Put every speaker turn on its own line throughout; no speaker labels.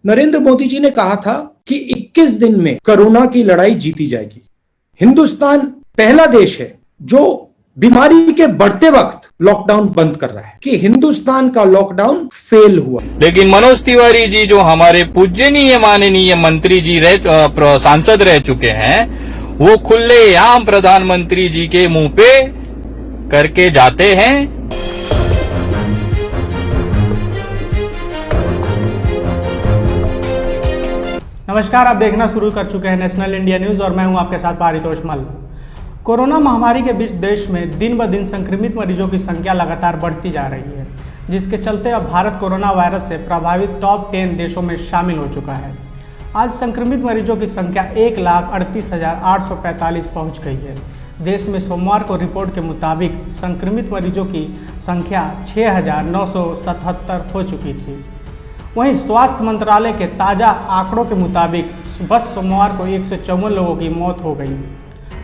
नरेंद्र मोदी जी ने कहा था कि 21 दिन में कोरोना की लड़ाई जीती जाएगी। हिंदुस्तान पहला देश है जो बीमारी के बढ़ते वक्त लॉकडाउन बंद कर रहा है कि हिंदुस्तान का लॉकडाउन फेल हुआ।
लेकिन मनोज तिवारी जी जो हमारे पूजनीय माननीय मंत्री जी सांसद रह चुके हैं, वो खुलेआम प्रधानमंत्री जी के मुंह पे करके जाते हैं।
नमस्कार, आप देखना शुरू कर चुके हैं नेशनल इंडिया न्यूज़ और मैं हूं आपके साथ पारितोष मल। कोरोना महामारी के बीच देश में दिन ब दिन संक्रमित मरीजों की संख्या लगातार बढ़ती जा रही है, जिसके चलते अब भारत कोरोना वायरस से प्रभावित टॉप 10 देशों में शामिल हो चुका है। आज संक्रमित मरीजों की संख्या 1,38,845 पहुँच गई है। देश में सोमवार को रिपोर्ट के मुताबिक संक्रमित मरीजों की संख्या 6,977 हो चुकी थी। वहीं स्वास्थ्य मंत्रालय के ताज़ा आंकड़ों के मुताबिक बस सोमवार को 154 लोगों की मौत हो गई।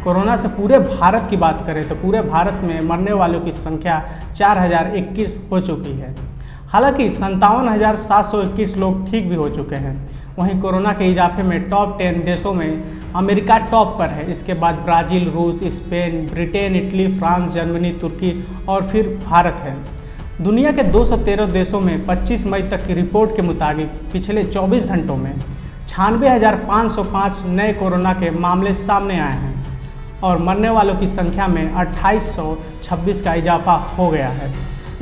कोरोना से पूरे भारत की बात करें तो पूरे भारत में मरने वालों की संख्या 4,021 हो चुकी है। हालांकि 57,721 लोग ठीक भी हो चुके हैं। वहीं कोरोना के इजाफे में टॉप 10 देशों में अमेरिका टॉप पर है। इसके बाद ब्राज़ील, रूस, Spain, Britain, Italy, France, Germany, तुर्की और फिर भारत है। दुनिया के 213 देशों में 25 मई तक की रिपोर्ट के मुताबिक पिछले 24 घंटों में 96,505 नए कोरोना के मामले सामने आए हैं और मरने वालों की संख्या में 2826 का इजाफा हो गया है।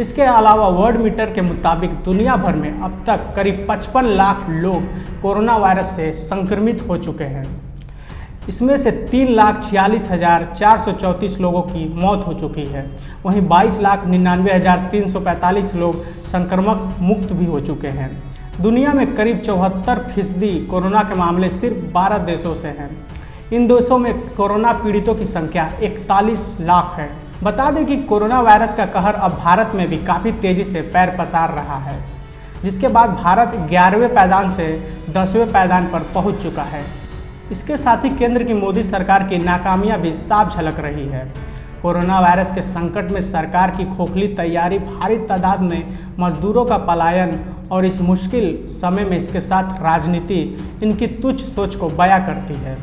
इसके अलावा वर्ल्ड मीटर के मुताबिक दुनिया भर में अब तक करीब 55 लाख लोग कोरोना वायरस से संक्रमित हो चुके हैं। इसमें से 3,46,434 लोगों की मौत हो चुकी है। वहीं 22,99,345 लोग संक्रमण मुक्त भी हो चुके हैं। दुनिया में करीब 74% कोरोना के मामले सिर्फ 12 देशों से हैं। इन देशों में कोरोना पीड़ितों की संख्या 41 लाख है। बता दें कि कोरोना वायरस का कहर अब भारत में भी काफ़ी तेज़ी से पैर पसार रहा है, जिसके बाद भारत 11वें पायदान से 10वें पायदान पर पहुंच चुका है। इसके साथ ही केंद्र की मोदी सरकार की नाकामियां भी साफ झलक रही है। कोरोना वायरस के संकट में सरकार की खोखली तैयारी, भारी तादाद में मजदूरों का पलायन और इस मुश्किल समय में इसके साथ राजनीति इनकी तुच्छ सोच को बयां करती है।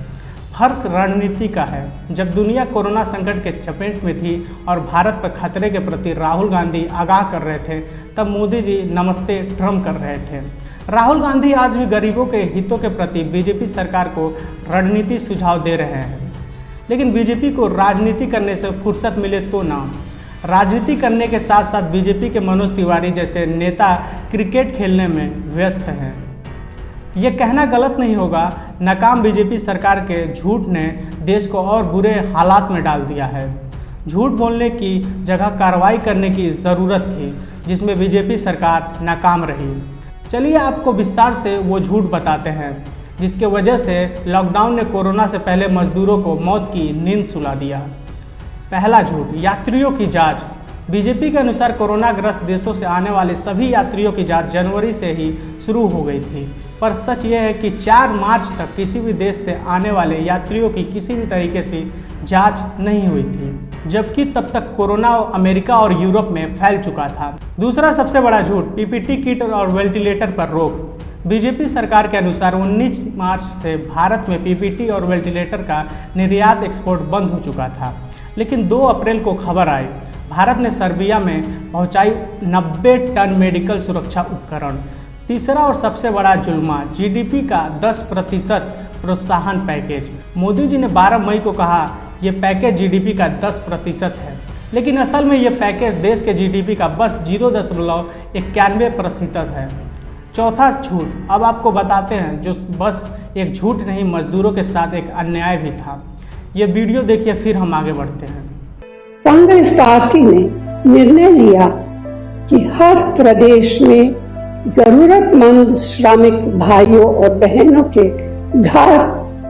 फर्क रणनीति का है। जब दुनिया कोरोना संकट के चपेट में थी और भारत पर खतरे के प्रति राहुल गांधी आगाह कर रहे थे, तब मोदी जी नमस्ते ट्रम्प कर रहे थे। राहुल गांधी आज भी गरीबों के हितों के प्रति बीजेपी सरकार को रणनीति सुझाव दे रहे हैं, लेकिन बीजेपी को राजनीति करने से फुर्सत मिले तो ना। राजनीति करने के साथ साथ बीजेपी के मनोज तिवारी जैसे नेता क्रिकेट खेलने में व्यस्त हैं। ये कहना गलत नहीं होगा, नाकाम बीजेपी सरकार के झूठ ने देश को और बुरे हालात में डाल दिया है। झूठ बोलने की जगह कार्रवाई करने की ज़रूरत थी, जिसमें बीजेपी सरकार नाकाम रही। चलिए आपको विस्तार से वो झूठ बताते हैं जिसके वजह से लॉकडाउन ने कोरोना से पहले मजदूरों को मौत की नींद सुला दिया। पहला झूठ, यात्रियों की जांच। बीजेपी के अनुसार कोरोनाग्रस्त देशों से आने वाले सभी यात्रियों की जांच जनवरी से ही शुरू हो गई थी, पर सच यह है कि 4 मार्च तक किसी भी देश से आने वाले यात्रियों की किसी भी तरीके से जांच नहीं हुई थी, जबकि तब तक कोरोना अमेरिका और यूरोप में फैल चुका था। दूसरा सबसे बड़ा झूठ, पीपीटी किट और वेंटिलेटर पर रोक। बीजेपी सरकार के अनुसार 19 मार्च से भारत में पीपीटी और वेंटिलेटर का निर्यात एक्सपोर्ट बंद हो चुका था, लेकिन 2 अप्रैल को खबर आई, भारत ने सर्बिया में पहुंचाई 90 टन मेडिकल सुरक्षा उपकरण। तीसरा और सबसे बड़ा जुल्मा, जीडीपी का 10% प्रोत्साहन पैकेज। मोदी जी ने 12 मई को कहा यह पैकेज जीडीपी का 10% है, लेकिन असल में यह पैकेज देश के जीडीपी का बस 0.91% है। चौथा झूठ अब आपको बताते हैं, जो बस एक झूठ नहीं, मजदूरों के साथ एक अन्याय भी था। ये वीडियो देखिए, फिर हम आगे बढ़ते हैं।
कांग्रेस पार्टी ने निर्णय लिया कि हर प्रदेश में जरूरतमंद श्रमिक भाइयों और बहनों के घर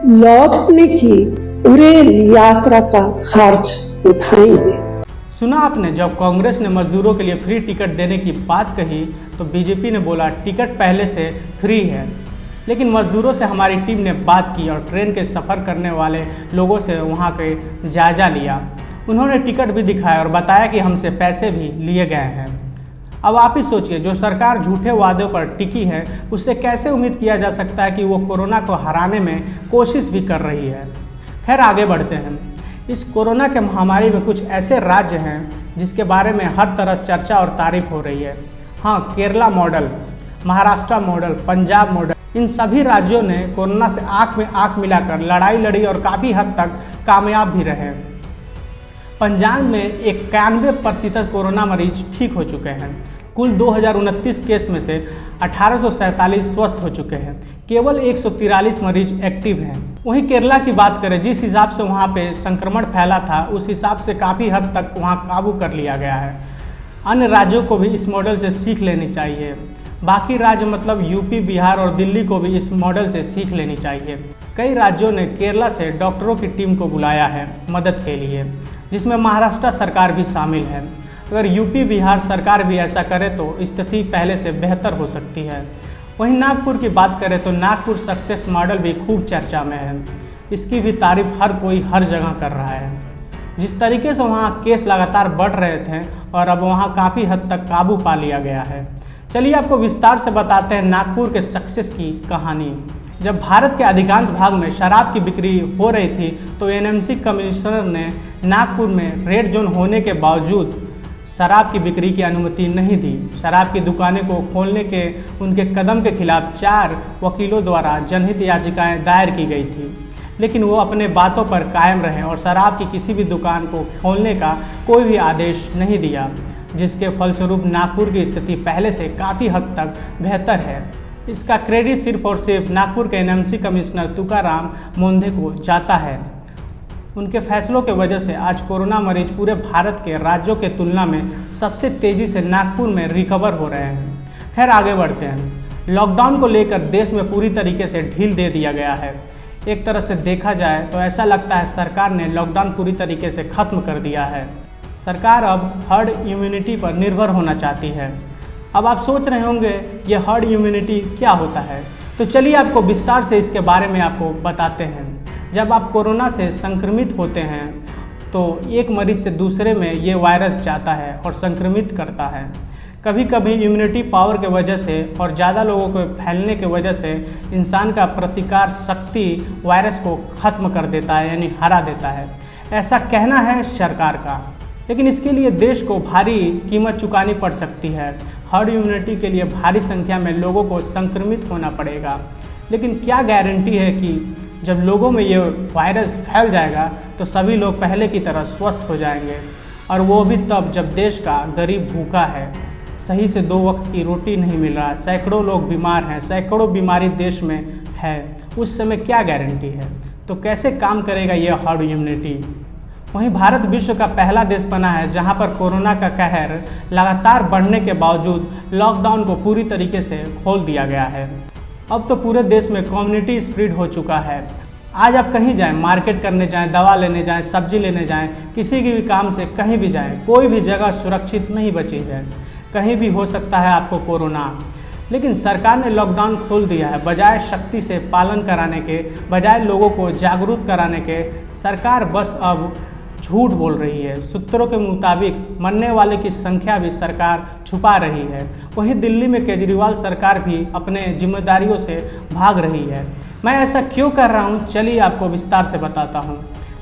लौटने की रेल यात्रा का खर्च उठाएंगे।
सुना आपने, जब कांग्रेस ने मजदूरों के लिए फ्री टिकट देने की बात कही तो बीजेपी ने बोला टिकट पहले से फ्री है। लेकिन मजदूरों से हमारी टीम ने बात की और ट्रेन के सफ़र करने वाले लोगों से वहां के जायज़ा लिया। उन्होंने टिकट भी दिखाया और बताया कि हमसे पैसे भी लिए गए हैं। अब आप ही सोचिए, जो सरकार झूठे वादों पर टिकी है उससे कैसे उम्मीद किया जा सकता है कि वो कोरोना को हराने में कोशिश भी कर रही है। खैर आगे बढ़ते हैं। इस कोरोना के महामारी में कुछ ऐसे राज्य हैं जिसके बारे में हर तरह चर्चा और तारीफ हो रही है। हाँ, Kerala model, Maharashtra model, Punjab model, इन सभी राज्यों ने कोरोना से आंख में आंख मिलाकर लड़ाई लड़ी और काफ़ी हद तक कामयाब भी रहे। पंजाब में 91% कोरोना मरीज ठीक हो चुके हैं। कुल 2029 केस में से 1847 स्वस्थ हो चुके हैं। केवल 143 मरीज एक्टिव हैं। वहीं केरला की बात करें, जिस हिसाब से वहाँ पे संक्रमण फैला था उस हिसाब से काफ़ी हद तक वहाँ काबू कर लिया गया है। अन्य राज्यों को भी इस मॉडल से सीख लेनी चाहिए। बाकी राज्य मतलब यूपी, बिहार और दिल्ली को भी इस मॉडल से सीख लेनी चाहिए। कई राज्यों ने केरला से डॉक्टरों की टीम को बुलाया है मदद के लिए, जिसमें महाराष्ट्र सरकार भी शामिल है। अगर यूपी, बिहार सरकार भी ऐसा करे तो स्थिति पहले से बेहतर हो सकती है। वहीं नागपुर की बात करें तो नागपुर सक्सेस मॉडल भी खूब चर्चा में है। इसकी भी तारीफ हर कोई हर जगह कर रहा है। जिस तरीके से वहाँ केस लगातार बढ़ रहे थे और अब वहाँ काफ़ी हद तक काबू पा लिया गया है। चलिए आपको विस्तार से बताते हैं नागपुर के सक्सेस की कहानी। जब भारत के अधिकांश भाग में शराब की बिक्री हो रही थी तो एनएमसी कमिश्नर ने नागपुर में रेड जोन होने के बावजूद शराब की बिक्री की अनुमति नहीं दी। शराब की दुकानें को खोलने के उनके कदम के खिलाफ 4 वकीलों द्वारा जनहित याचिकाएं दायर की गई थी, लेकिन वो अपने बातों पर कायम रहे और शराब की किसी भी दुकान को खोलने का कोई भी आदेश नहीं दिया, जिसके फलस्वरूप नागपुर की स्थिति पहले से काफ़ी हद तक बेहतर है। इसका क्रेडिट सिर्फ और सिर्फ नागपुर के एनएमसी कमिश्नर तुकाराम मोंधे को जाता है। उनके फैसलों के वजह से आज कोरोना मरीज पूरे भारत के राज्यों के तुलना में सबसे तेज़ी से नागपुर में रिकवर हो रहे हैं। खैर आगे बढ़ते हैं। लॉकडाउन को लेकर देश में पूरी तरीके से ढील दे दिया गया है। एक तरह से देखा जाए तो ऐसा लगता है सरकार ने लॉकडाउन पूरी तरीके से ख़त्म कर दिया है। सरकार अब हर्ड इम्यूनिटी पर निर्भर होना चाहती है। अब आप सोच रहे होंगे ये हर्ड इम्यूनिटी क्या होता है, तो चलिए आपको विस्तार से इसके बारे में आपको बताते हैं। जब आप कोरोना से संक्रमित होते हैं तो एक मरीज से दूसरे में ये वायरस जाता है और संक्रमित करता है। कभी कभी इम्यूनिटी पावर के वजह से और ज़्यादा लोगों को फैलने के वजह से इंसान का प्रतिकार शक्ति वायरस को ख़त्म कर देता है, यानी हरा देता है, ऐसा कहना है सरकार का। लेकिन इसके लिए देश को भारी कीमत चुकानी पड़ सकती है। हर्ड इम्यूनिटी के लिए भारी संख्या में लोगों को संक्रमित होना पड़ेगा। लेकिन क्या गारंटी है कि जब लोगों में ये वायरस फैल जाएगा तो सभी लोग पहले की तरह स्वस्थ हो जाएंगे, और वो भी तब जब देश का गरीब भूखा है, सही से 2 वक्त की रोटी नहीं मिल रहा, सैकड़ों लोग बीमार हैं, सैकड़ों बीमारी देश में है। उस समय क्या गारंटी है? तो कैसे काम करेगा ये हर्ड इम्यूनिटी? वहीं भारत विश्व का पहला देश बना है जहां पर कोरोना का कहर लगातार बढ़ने के बावजूद लॉकडाउन को पूरी तरीके से खोल दिया गया है। अब तो पूरे देश में कम्युनिटी स्प्रेड हो चुका है। आज आप कहीं जाएं, मार्केट करने जाएं, दवा लेने जाएं, सब्जी लेने जाएं, किसी भी काम से कहीं भी जाएं, कोई भी जगह सुरक्षित नहीं बची है। कहीं भी हो सकता है आपको कोरोना। लेकिन सरकार ने लॉकडाउन खोल दिया है। बजाय सख्ती से पालन कराने के, बजाय लोगों को जागरूक कराने के, सरकार बस अब झूठ बोल रही है। सूत्रों के मुताबिक मरने वाले की संख्या भी सरकार छुपा रही है। वहीं दिल्ली में केजरीवाल सरकार भी अपने जिम्मेदारियों से भाग रही है। मैं ऐसा क्यों कर रहा हूँ, चलिए आपको विस्तार से बताता हूँ।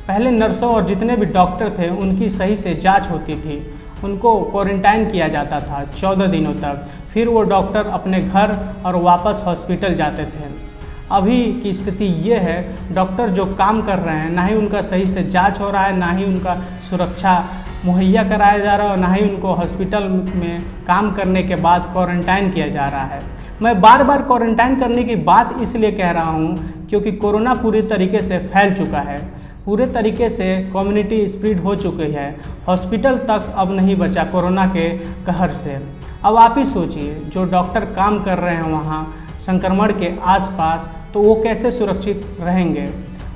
पहले नर्सों और जितने भी डॉक्टर थे उनकी सही से जांच होती थी, उनको क्वारंटाइन किया जाता था 14 दिनों तक, फिर वो डॉक्टर अपने घर और वापस हॉस्पिटल जाते थे। अभी की स्थिति ये है, डॉक्टर जो काम कर रहे हैं ना ही उनका सही से जांच हो रहा है, ना ही उनका सुरक्षा मुहैया कराया जा रहा है, और ना ही उनको हॉस्पिटल में काम करने के बाद क्वारंटाइन किया जा रहा है। मैं बार बार क्वारंटाइन करने की बात इसलिए कह रहा हूँ क्योंकि कोरोना पूरी तरीके से फैल चुका है, पूरे तरीके से कम्युनिटी स्प्रेड हो चुकी है। हॉस्पिटल तक अब नहीं बचा कोरोना के कहर से। अब आप ही सोचिए, जो डॉक्टर काम कर रहे हैं वहाँ संक्रमण के आसपास, तो वो कैसे सुरक्षित रहेंगे?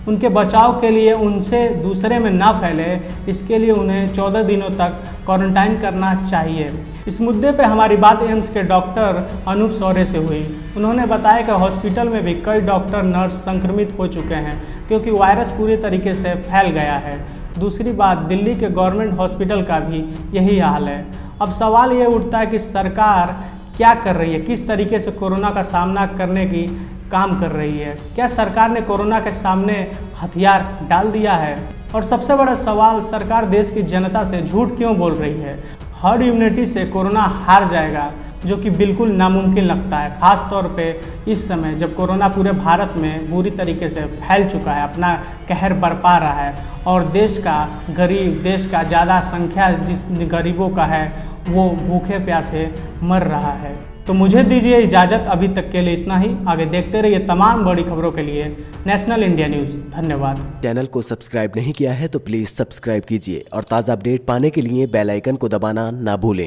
उनके बचाव के लिए, उनसे दूसरे में ना फैले, इसके लिए उन्हें 14 दिनों तक क्वारंटाइन करना चाहिए। इस मुद्दे पे हमारी बात एम्स के डॉक्टर अनूप सौरे से हुई। उन्होंने बताया कि हॉस्पिटल में भी कई डॉक्टर नर्स संक्रमित हो चुके हैं क्योंकि वायरस पूरी तरीके से फैल गया है। दूसरी बात, दिल्ली के गवर्नमेंट हॉस्पिटल का भी यही हाल है। अब सवाल ये उठता है कि सरकार क्या कर रही है, किस तरीके से कोरोना का सामना करने की काम कर रही है। क्या सरकार ने कोरोना के सामने हथियार डाल दिया है? और सबसे बड़ा सवाल, सरकार देश की जनता से झूठ क्यों बोल रही है? हर्ड इम्यूनिटी से कोरोना हार जाएगा, जो कि बिल्कुल नामुमकिन लगता है, खास तौर पे इस समय जब कोरोना पूरे भारत में बुरी तरीके से फैल चुका है, अपना कहर बरपा रहा है और देश का गरीब, देश का ज़्यादा संख्या जिस गरीबों का है वो भूखे प्यासे मर रहा है। तो मुझे दीजिए इजाज़त, अभी तक के लिए इतना ही। आगे देखते रहिए तमाम बड़ी खबरों के लिए नेशनल इंडिया न्यूज़। धन्यवाद।
चैनल को सब्सक्राइब नहीं किया है तो प्लीज़ सब्सक्राइब कीजिए और ताज़ा अपडेट पाने के लिए बेल आइकन को दबाना ना भूलें।